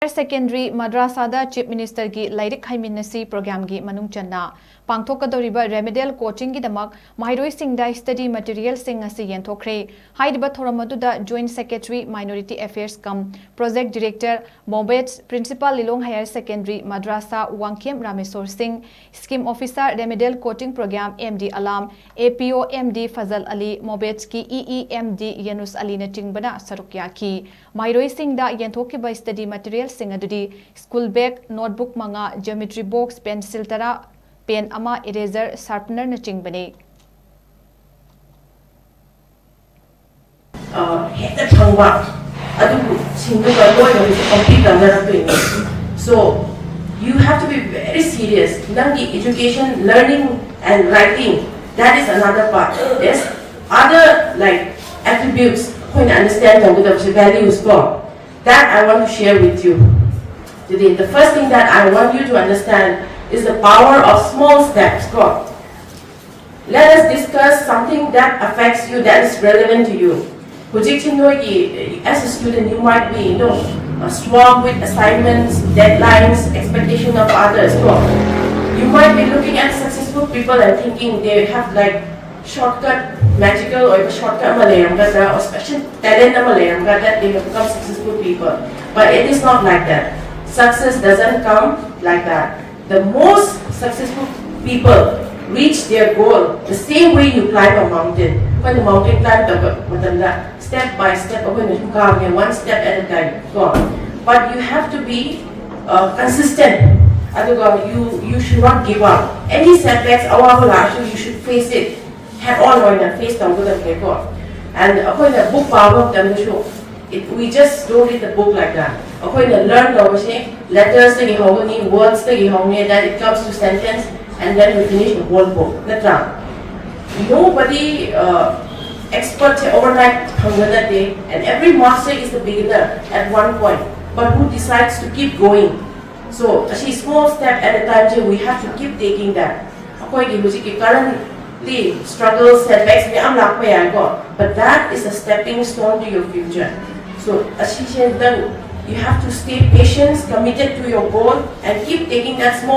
Secondary Madrassa da Chief Minister gi Lairik Heiminashi program gi Manung Channa PANGTHOKKADOURIBA REMEDIAL coaching GIDAMAK MAHEIROI SINGDA study material sing asi YENTHOKKHRE Haidiba Thoramadu Joint Secretary Minority Affairs cum Project Director Mobets Principal Lilong Higher Secondary Madrassa Wangkem Ramesor Singh Scheme Officer REMEDIAL coaching program MD Alam APO MD Fazal Ali Mobets ki EEMD Yanus Ali na tingbana sarukya ki MAHEIROI SINGDA YENTHOKKHRE study material sing adudi school bag notebook manga geometry box pencil tara pen ama eraser sharpener na chingbani so you have to be very serious. Education, learning and writing, that is another part. There's other like attributes when understand the values for that I want to share with you today. The first thing that I want you to understand is the power of small steps. Let us discuss something that affects you, that is relevant to you. As a student, you might be, swamped with assignments, deadlines, expectation of others. You might be looking at successful people and thinking they have like shortcut, magical or shortcut or special talent that they have become successful people. But it is not like that. Success doesn't come like that. The most successful people reach their goal the same way you climb a mountain. When the mountain climb, step by step, one step at a time. But you have to be consistent. You should not give up. Any setbacks, you should face it head on and face down to the paper. And when the book power we just don't read the book like that. When you learn letters, words, that it comes to sentence, and then we finish the whole book. Nobody expert overnight that day, and every master is the beginner at one point, but who decides to keep going. So a small step at a time, we have to keep taking that. Currently struggles, setbacks, but that is a stepping stone to your future. So you have to stay patient, committed to your goal, and keep taking that small